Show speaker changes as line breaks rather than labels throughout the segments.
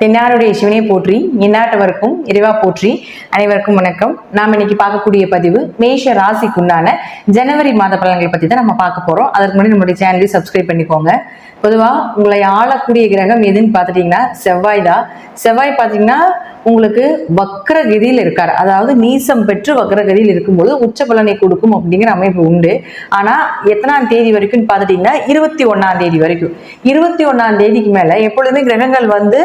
தென்னாருடைய சிவனை போற்றி எந்நாட்டவருக்கும் இறைவா போற்றி. அனைவருக்கும் வணக்கம். நாம் இன்னைக்கு பார்க்கக்கூடிய பதிவு மேஷ ராசிக்குண்டான ஜனவரி மாத பலன்களை பத்தி தான் நம்ம பார்க்க போறோம். அதற்கு முன்னாடி நம்மளுடைய சேனலை சப்ஸ்கிரைப் பண்ணிக்கோங்க. பொதுவா உங்களை ஆளக்கூடிய கிரகம் எதுன்னு பார்த்துட்டீங்கன்னா செவ்வாய் தான். செவ்வாய் பார்த்தீங்கன்னா உங்களுக்கு வக்ரகதியில் இருக்கார், அதாவது நீசம் பெற்று வக்ரகதியில் இருக்கும்போது உச்ச பலனை கொடுக்கும் அப்படிங்கிற அமைப்பு உண்டு. ஆனா எத்தனாம் தேதி வரைக்கும் பார்த்துட்டீங்கன்னா 21ஆம் தேதி வரைக்கும். 21ஆம் தேதிக்கு மேல எப்பொழுதுமே கிரகங்கள் வந்து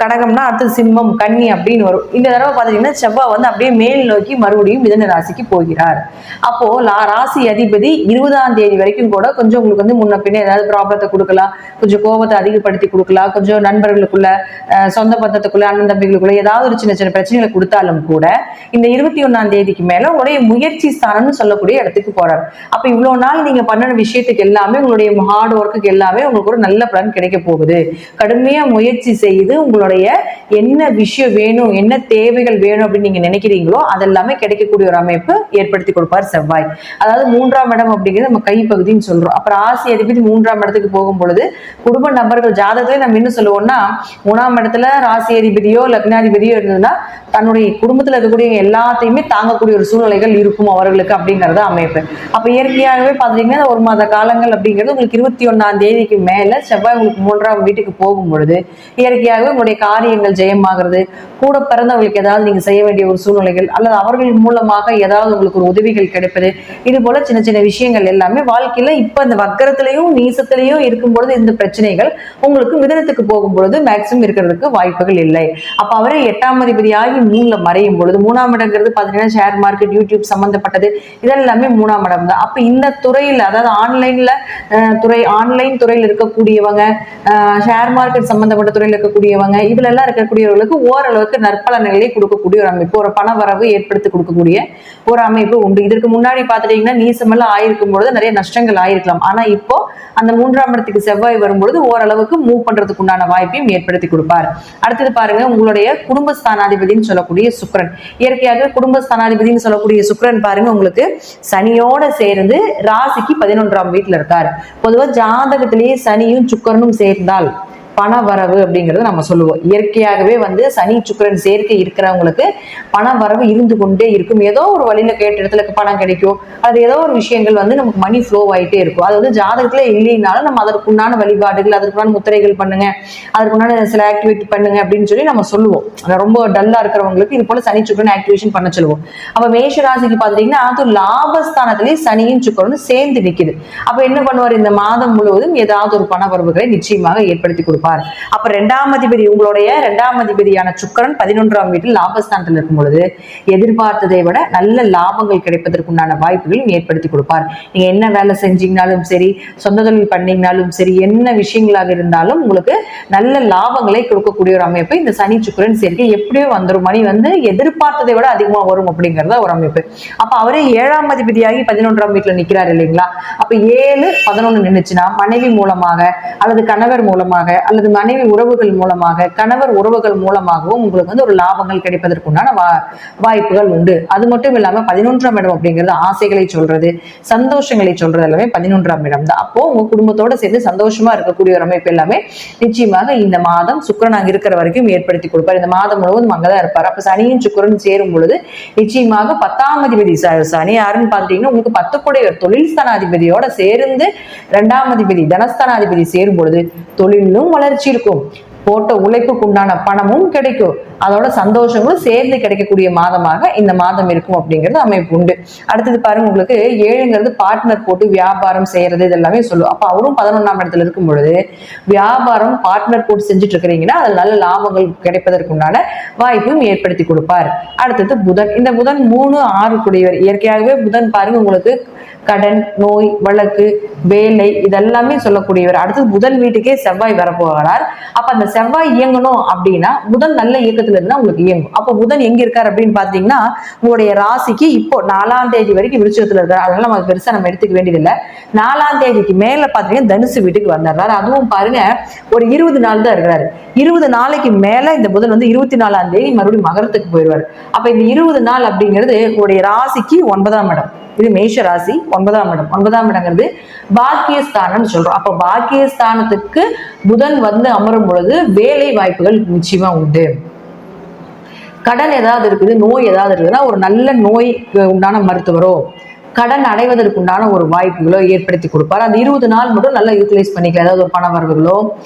கடகம்னா அடுத்து சிம்மம் கன்னி அப்படின்னு வரும். இந்த தடவை பார்த்துட்டீங்கன்னா செவ்வாய் வந்து அப்படியே மேல் நோக்கி மறுபடியும் மிதுன ராசிக்கு போகிறார். அப்போ ராசி அதிபதி 20ஆம் தேதி வரைக்கும் கூட கொஞ்சம் உங்களுக்கு வந்து முன்ன பின்ன ஏதாவது ப்ராப்ளத்தை கொடுக்கலாம், கொஞ்சம் கோபத்தை அதிகப்படுத்தி கொடுக்கலாம், கொஞ்சம் நண்பர்களுக்குள்ள சொந்த பந்தத்துக்குள்ள அண்ணன் தம்பிகளுக்குள்ள ஏதாவது ஒரு சின்ன சின்ன பிரச்சனைகளை கொடுத்தாலும் கூட இந்த 21ஆம் தேதிக்கு மேல உங்களுடைய முயற்சி ஸ்தானம்னு சொல்லக்கூடிய இடத்துக்கு போறாரு. அப்ப இவ்வளவு நாள் நீங்க பண்ண விஷயத்துக்கு எல்லாமே உங்களுடைய ஹார்ட் ஒர்க்குக்கு எல்லாமே உங்களுக்கு ஒரு நல்ல பலன் கிடைக்க போகுது. கடுமையா முயற்சி செய்து உங்களுடைய என்ன விஷயம் வேணும், என்ன தேவைகள் வேணும் அப்படின்னு நீங்க நினைக்கிறீங்களோ அதெல்லாமே கிடைக்கக்கூடிய ஒரு அமைப்பு ஏற்படுத்தி கொடுப்பார் செவ்வாய். அதாவது 3ஆம் இடம் அப்படிங்கிறது நம்ம கைப்பகுதின்னு சொல்றோம். அப்புறம் ராசி அதிபதி 3ஆம் இடத்துக்கு போகும் பொழுது குடும்ப நபர்கள் ஜாதகத்திலே நம்ம என்ன சொல்லுவோம்னா 3ஆம் இடத்துல ராசி அதிபதியோ லக்னாதிபதியோ இருந்ததுன்னா தன்னுடைய குடும்பத்துல இருக்கக்கூடிய எல்லாத்தையுமே தாங்கக்கூடிய ஒரு சூழ்நிலைகள் இருக்கும் அவர்களுக்கு அப்படிங்கறத அமைப்பு. அப்ப இயற்கையாகவே பாத்தீங்கன்னா ஒரு மாத காலங்கள் அப்படிங்கிறது உங்களுக்கு 21ஆம் தேதிக்கு மேல செவ்வாய் உங்களுக்கு 3ஆம் வீட்டுக்கு போகும் பொழுது இயற்கையாகவே உங்களுடைய காரியங்கள் ஜெயமாகிறது. கூட பிறந்தவங்களுக்கு ஏதாவது நீங்க செய்ய வேண்டிய ஒரு சூழ்நிலைகள் அல்லது அவர்கள் மூலமாக ஏதாவது உங்களுக்கு ஒரு உதவிகள் கிடைப்பது, இது போல சின்ன சின்ன விஷயங்கள் எல்லாமே வாழ்க்கையில இப்ப இந்த வக்கரத்திலையும் நீசத்திலையும் இருக்கும் பொழுது இந்த பிரச்சனைகள் உங்களுக்கு மிதனத்துக்கு போகும் பொழுது மேக்சிமம் இருக்கிறதுக்கு வாய்ப்புகள் இல்லை. அப்ப அவரே 8ஆம் அதிபதியாகி 3ல மறையும் பொழுது 3ஆம் இடங்கிறது பாத்தீங்கன்னா ஷேர் மார்க்கெட் யூடியூப் சம்பந்தப்பட்டது இதெல்லாமே 3ஆம் இடம் தான். அப்ப இந்த துறையில அதாவது ஆன்லைன் துறையில் இருக்கக்கூடியவங்க, ஷேர் மார்க்கெட் சம்பந்தப்பட்ட துறையில் இருக்கக்கூடியவங்க, இதுல எல்லாம் இருக்கக்கூடியவர்களுக்கு ஓரளவுக்கு நற்பலன்களை கொடுக்கக்கூடிய ஒரு அமைப்பு, ஒரு பண வரவு ஏற்படுத்தி கொடுக்கக்கூடிய ஒரு அமைப்பு உண்டு. இதற்கு முன்னாடி பாத்துட்டீங்கன்னா நீசமெல்லாம் ஆயிருக்கும் பொழுது நிறைய நஷ்டங்கள் ஆயிருக்கலாம். ஆனா இப்போ அந்த 3ஆம் இடத்துக்கு செவ்வாய் வரும்பொழுது ஓரளவுக்கு மூவ் பண்றதுக்கு உண்டான வாய்ப்பையும் ஏற்படுத்தி கொடுப்பார். அடுத்தது பாருங்க, உங்களுடைய குடும்பஸ்தானாதிபதினு சொல்லக்கூடிய சுக்கிரன். இயற்கையாக குடும்பஸ்தானாதிபதினு சொல்லக்கூடிய சுக்கிரன் பாருங்க உங்களுக்கு சனியோட சேர்ந்து ராசிக்கு 11ஆம் வீட்டுல இருக்காரு. பொதுவா ஜாதகத்திலேயே சனியும் சுக்கிரனும் சேர்ந்தால் பண வரவு அப்படிங்கறது நம்ம சொல்லுவோம். இயற்கையாகவே வந்து சனி சுக்கிரன் சேர்க்கை இருக்கிறவங்களுக்கு பண வரவு இருந்து கொண்டே இருக்கும். ஏதோ ஒரு வழியில கேட்ட இடத்துல பணம் கிடைக்கும், அது ஏதோ ஒரு விஷயங்கள் வந்து நமக்கு மணி ஃப்ளோ ஆயிட்டே இருக்கும். அது வந்து ஜாதகத்துல இல்லைனாலும் நம்ம அதற்குண்டான வழிபாடுகள், அதற்குண்டான முத்திரைகள் பண்ணுங்க, அதற்குண்டான சில ஆக்டிவேட் பண்ணுங்க அப்படின்னு சொல்லி நம்ம சொல்லுவோம். ரொம்ப டல்லா இருக்கிறவங்களுக்கு இது போல சனி சுக்கிரன் ஆக்டிவேஷன் பண்ண சொல்லுவோம். அப்ப மேஷ ராசிக்கு பாத்தீங்கன்னா அது லாபஸ்தானத்திலேயே சனியும் சுக்கிரனும் சேர்ந்து நிக்குது. அப்ப என்ன பண்ணுவார், இந்த மாதம் முழுவதும் ஏதாவது ஒரு பண வரவுகளை நிச்சயமாக ஏற்படுத்தி கொடுப்பார். அப்ப 2ஆம் அதிபதி உங்களுடைய 2ஆம் அதிபதியான சுக்கிரன் 11ஆம் வீட்டில் லாபஸ்தானத்தில் இருக்கும் பொழுது எதிர்பார்த்ததை விட நல்ல லாபங்கள் கிடைப்பதற்குண்டான வாய்ப்புகளையும் ஏற்படுத்தி கொடுப்பார். நீங்க என்ன வேலை செஞ்சீங்கனாலும் சரி, சொந்த தொழில் பண்ணீங்கனாலும் சரி, என்ன விஷயங்களாக இருந்தாலும் உங்களுக்கு நல்ல லாபங்களை கொடுக்கக்கூடிய ஒரு அமைப்பு இந்த சனி சுக்கிரன் சேர்க்கை எப்படியோ வந்துடும். மணி வந்து எதிர்பார்த்ததை விட அதிகமா வரும் அப்படிங்கறத ஒரு அமைப்பு. அப்ப அவரே 7ஆம் அதிபதியாகி 11ஆம் வீட்டுல நிக்கிறார் இல்லைங்களா. அப்ப 7, 11 நின்னுச்சுன்னா மனைவி மூலமாக அல்லது கணவர் மூலமாக அல்லது மனைவி உறவுகள் மூலமாக கணவர் உறவுகள் மூலமாகவும் உங்களுக்கு வந்து ஒரு லாபங்கள் கிடைப்பதற்குண்டான வாய்ப்புகள் உண்டு. அது மட்டும் இல்லாம 11ஆம் இடம் அப்படிங்கிறது ஆசைகளை சொல்றது, சந்தோஷங்களை சொல்றது எல்லாமே 11ஆம் இடம் தான். அப்போ உங்க குடும்பத்தோட சேர்ந்து சந்தோஷமா இருக்கக்கூடிய ஒரு அமைப்பு எல்லாமே நிச்சயமாக இந்த மாதம் சுக்கிரன் அங்க இருக்கிற வரைக்கும் ஏற்படுத்தி கொடுப்பார். இந்த மாதம் முழுவதும் அங்கதான் இருப்பார். அப்ப சனியும் சுக்கிரனும் சேரும் பொழுது நிச்சயமாக 10ஆம் அதிபதி சனி யாருன்னு பாத்தீங்கன்னா உங்களுக்கு 10 தொழில் ஸ்தானாதிபதியோட சேர்ந்து 2ஆம் அதிபதி தனஸ்தானாதிபதி சேரும் பொழுது தொழிலும் வளர்ச்சி இருக்கும், போட்ட உழைப்புக்கு உண்டான பணமும் கிடைக்கும், அதோட சந்தோஷங்களும் சேர்ந்து கிடைக்கக்கூடிய மாதமாக இந்த மாதம் இருக்கும் அப்படிங்கிறது அமைப்பு உண்டு. அடுத்தது பாருங்க, உங்களுக்கு 7ங்கிறது பார்ட்னர் போட்டு வியாபாரம் செய்யறது இதெல்லாமே சொல்லுவோம். அப்ப அவரும் 11ஆம் இடத்துல இருக்கும் பொழுது வியாபாரம் பார்ட்னர் போட்டு செஞ்சுட்டு இருக்கிறீங்கன்னா அதில் நல்ல லாபங்கள் கிடைப்பதற்குண்டான வாய்ப்பும் ஏற்படுத்தி கொடுப்பார். அடுத்தது புதன். இந்த புதன் 3, 6 கூடியவர். இயற்கையாகவே புதன் பாருங்க உங்களுக்கு கடன், நோய், வழக்கு, வேலை இதெல்லாமே சொல்லக்கூடியவர். அடுத்தது புதன் வீட்டுக்கே செவ்வாய் வரப்போகிறார். அப்ப அந்த செவ்வாய் இயங்கணும் அப்படின்னா புதன் நல்ல இயக்கத்துல இருந்தா உங்களுக்கு இயங்கும். அப்ப புதன் எங்க இருக்காரு அப்படின்னு பாத்தீங்கன்னா உங்களுடைய ராசிக்கு இப்போ 4ஆம் தேதி வரைக்கும் விருச்சிகத்துல இருக்காரு. அதனால நம்ம பெருசா நம்ம எடுத்துக்க வேண்டியதில்லை. 4ஆம் தேதிக்கு மேல பாத்தீங்கன்னா தனுசு வீட்டுக்கு வந்துடுறாரு. அதுவும் பாருங்க ஒரு 20 நாள் தான் இருக்கிறாரு. 20 நாளைக்கு மேல இந்த புதன் வந்து 24ஆம் தேதி மறுபடியும் மகரத்துக்கு போயிடுவார். அப்ப இந்த 20 நாள் அப்படிங்கிறது உங்களுடைய ராசிக்கு 9ஆம் இடம். இது மேஷ ராசி 9ஆம் இடம். 9ஆம் இடங்கிறது பாக்கியஸ்தானம் சொல்றோம். அப்ப பாக்கியஸ்தானத்துக்கு புதன் வந்து அமரும் பொழுது வேலை வாய்ப்புகள் நிச்சயமா உண்டு. கடன் ஏதாவது இருக்குது, நோய் ஏதாவது இருக்குதுன்னா ஒரு நல்ல நோய்க்கு உண்டான மருத்துவரோ கடன் அடைவதற்கு உண்டான ஒரு வாய்ப்புகளோ ஏற்படுத்தி கொடுப்பார். அந்த 20 நாள் மட்டும் நல்லா யூட்டிலைஸ் பண்ணிக்கலாம். ஏதாவது ஒரு பண வரவுகளோ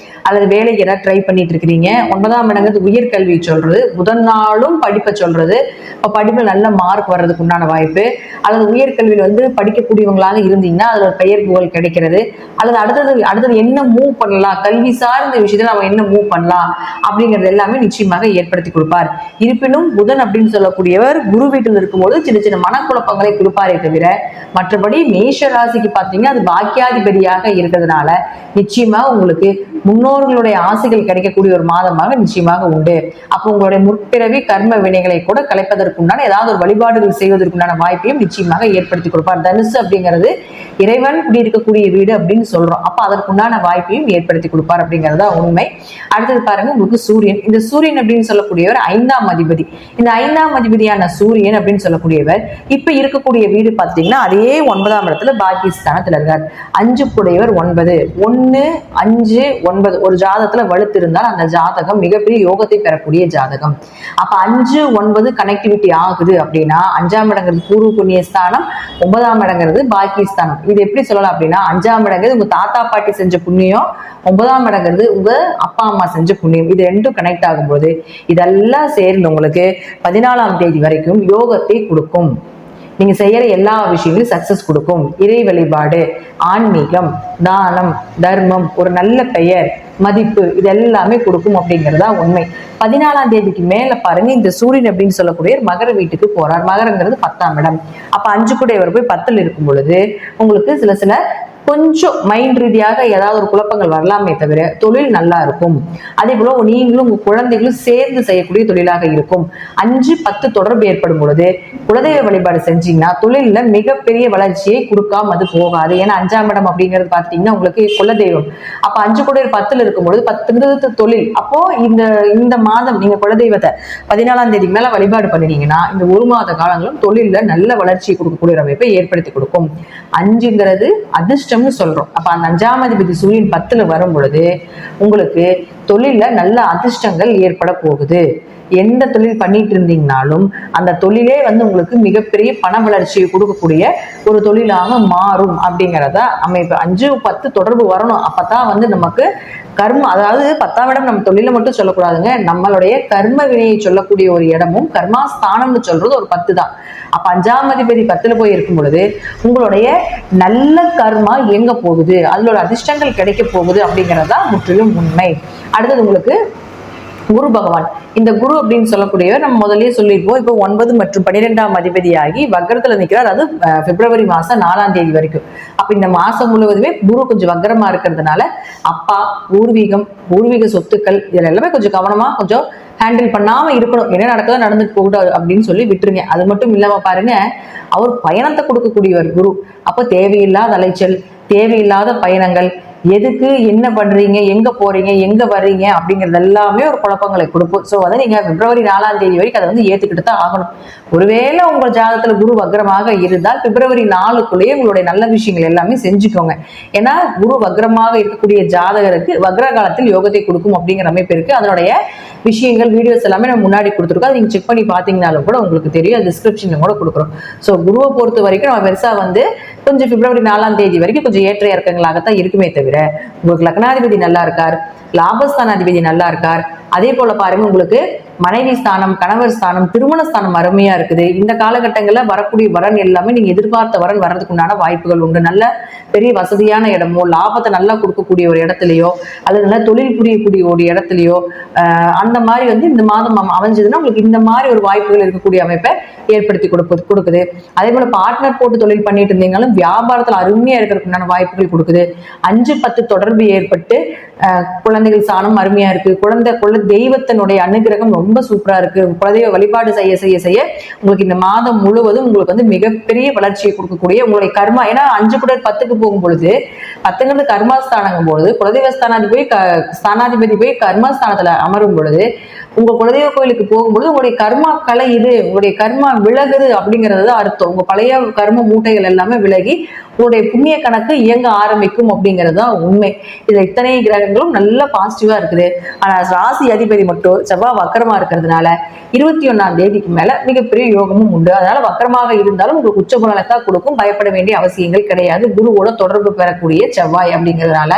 அல்லது வேலைக்கு ஏதாவது ட்ரை பண்ணிட்டு இருக்கிறீங்க. 9ஆம் இடங்கிறது உயர்கல்வி சொல்றது, புதன் நாளும் படிப்பை சொல்றது. இப்போ படிப்பில் நல்ல மார்க் வர்றதுக்கு உண்டான வாய்ப்பு, அல்லது உயர்கல்வியில் வந்து படிக்கக்கூடியவங்களாக இருந்தீங்கன்னா அதில் ஒரு பெயர் புகழ் கிடைக்கிறது, அல்லது அடுத்தது என்ன மூவ் பண்ணலாம், கல்வி சார்ந்த விஷயத்துல நம்ம என்ன மூவ் பண்ணலாம் அப்படிங்கிறது எல்லாமே நிச்சயமாக ஏற்படுத்தி கொடுப்பார். இருப்பினும் புதன் அப்படின்னு சொல்லக்கூடியவர் குரு வீட்டில் இருக்கும்போது சின்ன சின்ன மனக்குழப்பங்களை கொடுப்பாரே தவிர மற்றபடி மேஷ ராசிக்கு பார்த்தீங்கன்னா அது பாக்கியாதிபதியாக இருக்கிறதுனால நிச்சயமா உங்களுக்கு முன்னோர்களுடைய ஆசைகள் கிடைக்கக்கூடிய ஒரு மாதமாக நிச்சயமாக உண்டு. அப்போ உங்களுடைய முற்பிறவி கர்ம வினைகளை கூட கலைப்பதற்குண்டான ஏதாவது ஒரு வழிபாடுகள் செய்வதற்குண்டான வாய்ப்பையும் நிச்சயமாக ஏற்படுத்தி கொடுப்பார். தனுசு அப்படிங்கிறது இறைவன் குடியிருக்கக்கூடிய வீடு அப்படின்னு சொல்றோம். அப்ப அதற்குண்டான வாய்ப்பையும் ஏற்படுத்தி கொடுப்பார் அப்படிங்கிறதா உண்மை. அடுத்தது பாருங்க, உங்களுக்கு சூரியன். இந்த சூரியன் அப்படின்னு சொல்லக்கூடியவர் 5ஆம் அதிபதி. இந்த 5ஆம் அதிபதியான சூரியன் அப்படின்னு சொல்லக்கூடியவர் இப்ப இருக்கக்கூடிய வீடு பார்த்தீங்கன்னா அதே 9ஆம் இடத்துல பாக்கியஸ்தானத்துல இருக்கார். 5 கூடையவர் 9, 1, 5, 9 ஒரு ஜாதகத்துல வலுத்து இருந்தால் அந்த ஜாதகம் மிகப்பெரிய யோகத்தை பெறக்கூடிய ஜாதகம். அப்ப 5, 9 கனெக்டிவிட்டி ஆகுது அப்படின்னா 5ஆம் இடங்கிறது பூர்வ புண்ணிய ஸ்தானம், 9ஆம் இடங்கிறது பாக்கியஸ்தானம். இது எப்படி சொல்லலாம் அப்படின்னா 5ஆம் இடங்கிறது உங்க தாத்தா பாட்டி செஞ்ச புண்ணியம், 9ஆம் இடங்கிறது உங்க அப்பா அம்மா செஞ்ச புண்ணியம். இது ரெண்டும் கனெக்ட் ஆகும்போது இதெல்லாம் சேர்ந்து உங்களுக்கு 14ஆம் தேதி வரைக்கும் யோகத்தை கொடுக்கும். நீங்க செய்யற எல்லா விஷயங்களும் சக்சஸ் கொடுக்கும். இறை வழிபாடு, ஆன்மீகம், தானம், தர்மம், ஒரு நல்ல பெயர், மதிப்பு, இது எல்லாமே கொடுக்கும் அப்படிங்கிறதா உண்மை. 14ஆம் தேதிக்கு மேல பாருங்க, இந்த சூரியன் அப்படின்னு சொல்லக்கூடிய மகர வீட்டுக்கு போறார். மகரங்கிறது 10ஆம் இடம். அப்ப 5 கூடையவர் போய் 10ல் இருக்கும் பொழுது உங்களுக்கு சில கொஞ்சம் மைண்ட் ரீதியாக ஏதாவது ஒரு குழப்பங்கள் வரலாமே தவிர தொழில் நல்லா இருக்கும். அதே போல நீங்களும் உங்க குழந்தைகளும் சேர்ந்து செய்யக்கூடிய தொழிலாக இருக்கும். 5, 10 தொடர்பு ஏற்படும் பொழுது குலதெய்வ வழிபாடு செஞ்சீங்கன்னா தொழில மிகப்பெரிய வளர்ச்சியை கொடுக்காம அது போகாது. ஏன்னா 5ஆம் இடம் அப்படிங்கிறது பார்த்தீங்கன்னா உங்களுக்கு குலதெய்வம். அப்ப 5 கூட 10ல் இருக்கும் பொழுது 10 தொழில். அப்போ இந்த மாதம் நீங்க குலதெய்வத்தை 14ஆம் தேதிக்கு மேல வழிபாடு பண்ணினீங்கன்னா இந்த ஒரு மாத காலங்களும் தொழில நல்ல வளர்ச்சியை கொடுக்கக்கூடிய அமைப்பை ஏற்படுத்தி கொடுக்கும். 5ங்கிறது அதிர்ஷ்டம் சொல்றோம். அப்ப அந்த 5ஆம் அதிபதி சூரியன் 10ல் வரும் பொழுது உங்களுக்கு தொழில நல்ல அதிர்ஷ்டங்கள் ஏற்பட போகுது. எந்த தொழில் பண்ணிட்டு இருந்தீங்கனாலும் அந்த தொழிலே வந்து உங்களுக்கு மிகப்பெரிய பண வளர்ச்சியை கொடுக்கக்கூடிய ஒரு தொழிலாக மாறும் அப்படிங்கிறத அமைப்பு. 5, 10 தொடர்பு வரணும். அப்பதான் வந்து நமக்கு கர்ம, அதாவது 10ஆம் இடம் நம்ம தொழில மட்டும் சொல்லக்கூடாதுங்க, நம்மளுடைய கர்ம வினையை சொல்லக்கூடிய ஒரு இடமும் கர்மாஸ்தானம்னு சொல்றது ஒரு 10 தான். அப்ப 5ஆம் அதிபதி 10ல் போய் இருக்கும் பொழுது உங்களுடைய நல்ல கர்மா எங்க போகுது, அதோட அதிர்ஷ்டங்கள் கிடைக்க போகுது அப்படிங்கிறதா முற்றிலும் உண்மை. அடுத்தது உங்களுக்கு குரு பகவான். இந்த குரு அப்படின்னு சொல்லக்கூடியவர் நம்ம முதல்லயே சொல்லியிருப்போம். இப்போ 9 மற்றும் 12ஆம் அதிபதியாகி வக்கரத்துல நிற்கிறார். அது பிப்ரவரி மாசம் 4ஆம் தேதி வரைக்கும். அப்ப இந்த மாசம் முழுவதுமே குரு கொஞ்சம் வக்கரமா இருக்கிறதுனால அப்பா, பூர்வீக சொத்துக்கள் இதுல எல்லாமே கொஞ்சம் கவனமா கொஞ்சம் ஹேண்டில் பண்ணாம இருக்கணும். என்ன நடக்குதோ நடந்துட்டு போகட்டும் அப்படின்னு சொல்லி விட்டுருங்க. அது மட்டும் இல்லாம பாருங்க, அவர் பயணத்தை கொடுக்கக்கூடியவர் குரு. அப்போ தேவையில்லாத அலைச்சல், தேவையில்லாத பயணங்கள், எதுக்கு என்ன பண்றீங்க, எங்க போறீங்க, எங்க வர்றீங்க அப்படிங்கிறது எல்லாமே ஒரு குழப்பங்களை கொடுப்போம். ஸோ வந்து நீங்க பிப்ரவரி 4ஆம் தேதி வரைக்கும் அதை வந்து ஏத்துக்கிட்டு தான் ஆகணும். ஒருவேளை உங்கள் ஜாதகத்துல குரு வக்ரமாக இருந்தால் பிப்ரவரி 4க்குள்ளேயே உங்களுடைய நல்ல விஷயங்கள் எல்லாமே செஞ்சுக்கோங்க. ஏன்னா குரு வக்ரமாக இருக்கக்கூடிய ஜாதகருக்கு வக்ர காலத்தில் யோகத்தை கொடுக்கும் அப்படிங்கிற அமைப்பு இருக்கு. அதனுடைய விஷயங்கள் வீடியோஸ் எல்லாமே நம்ம முன்னாடி கொடுத்துருக்கோம். அதை நீங்க செக் பண்ணி பார்த்தீங்கன்னாலும் கூட உங்களுக்கு தெரியும், டிஸ்கிரிப்ஷன்ல கூட கொடுக்குறோம். ஸோ குருவை பொறுத்த வரைக்கும் நம்ம பெருசா வந்து கொஞ்சம் பிப்ரவரி 4ஆம் தேதி வரைக்கும் கொஞ்சம் ஏற்ற இறக்கங்களாகத்தான் இருக்குமே தவிர உங்களுக்கு லக்னாதிபதி நல்லா இருக்கார், லாபஸ்தானாதிபதி நல்லா இருக்கார். அதே போல பாருங்க, உங்களுக்கு மனைவி ஸ்தானம், கணவர் ஸ்தானம், திருமண ஸ்தானம் அருமையா இருக்குது. இந்த காலகட்டங்களில் வரக்கூடிய வரன் எல்லாமே நீங்க எதிர்பார்த்த வரன் வர்றதுக்கு உண்டான வாய்ப்புகள் உண்டு. நல்ல பெரிய வசதியான இடமோ, லாபத்தை நல்லா கொடுக்கக்கூடிய ஒரு இடத்துலயோ, அல்லது நல்லா தொழில் புரியக்கூடிய ஒரு இடத்துலயோ அந்த மாதிரி வந்து இந்த மாதம் அமைஞ்சதுன்னா உங்களுக்கு இந்த மாதிரி ஒரு வாய்ப்புகள் இருக்கக்கூடிய அமைப்பை ஏற்படுத்தி கொடுக்குது. அதே போல பார்ட்னர் போட்டு தொழில் பண்ணிட்டு இருந்தீங்களும் வியாபாரத்துல அருமையா இருக்கிறதுக்குண்டான வாய்ப்புகள் கொடுக்குது. 5, 10 தொடர்பு ஏற்பட்டு குழந்தைகள் சாணம் அருமையா இருக்கு. குல தெய்வத்தினுடைய அனுகிரகம் ரொம்ப சூப்பரா இருக்கு. குலதெய்வ வழிபாடு செய்ய செய்ய செய்ய உங்களுக்கு இந்த மாதம் முழுவதும் உங்களுக்கு வந்து மிகப்பெரிய வளர்ச்சியை கொடுக்கக்கூடிய உங்களுடைய கர்மா. ஏன்னா 5 கூட 10க்கு போகும் பொழுது 10ங்கிறது கர்மாஸ்தானங்கும் பொழுது குலதெய்வ ஸ்தானாதிபதி போய் கர்மாஸ்தானத்துல அமரும் பொழுது உங்க குலதெய்வ கோயிலுக்கு போகும்போது உங்களுடைய கர்மா கலையுது, உங்களுடைய கர்மா விலகுது அப்படிங்கிறது தான் அர்த்தம். உங்க பழைய கர்ம மூட்டைகள் எல்லாமே விலகி உங்களுடைய புண்ணிய கணக்கு இயங்க ஆரம்பிக்கும் அப்படிங்கிறது தான் உண்மை. இதுல இத்தனை கிரகங்களும் நல்ல பாசிட்டிவா இருக்குது. ஆனா ராசி அதிபதி மட்டும் செவ்வாய் வக்கரமா இருக்கிறதுனால 21ஆம் தேதிக்கு மேல மிகப்பெரிய யோகமும் உண்டு. அதனால வக்கரமாக இருந்தாலும் உங்களுக்கு உச்ச பலனத்தா கொடுக்கும், பயப்பட வேண்டிய அவசியங்கள் கிடையாது. குருவோட தொடர்பு பெறக்கூடிய செவ்வாய் அப்படிங்கிறதுனால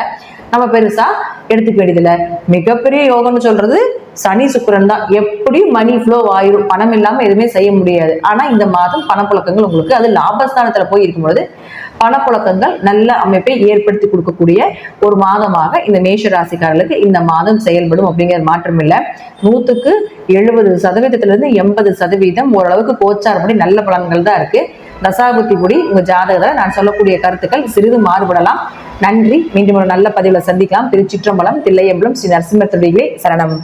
நம்ம பெருசா எடுத்துக்க வேண்டியதில்ல. மிகப்பெரிய யோகம்னு சொல்றது சனி சுக்கிரன் தான். எப்படியும் மணி ஃப்ளோ ஆயிரும், பணம் இல்லாம எதுவுமே செய்ய முடியாது. ஆனா இந்த மாதம் பணப்புழக்கங்கள் உங்களுக்கு அது லாபஸ்தானத்துல போய் இருக்கும்பொழுது பணப்புழக்கங்கள் நல்ல அமைப்பை ஏற்படுத்தி கொடுக்கக்கூடிய ஒரு மாதமாக இந்த மேஷ ராசிக்காரர்களுக்கு இந்த மாதம் செயல்படும் அப்படிங்கிற மாற்றம் இல்லை. 100க்கு 70% 80% ஓரளவுக்கு கோச்சாரப்படி நல்ல பலன்கள் தான் இருக்கு. தசாபுத்தி கூடி உங்க ஜாதகத்தை நான் சொல்லக்கூடிய கருத்துக்கள் சிறிது மாறுபடலாம். நன்றி. மீண்டும் ஒரு நல்ல பதிவுல சந்திக்கலாம். திருச்சிற்றம்பலம், தில்லையம்பலம், ஸ்ரீ நரசிம்ம சரணம்.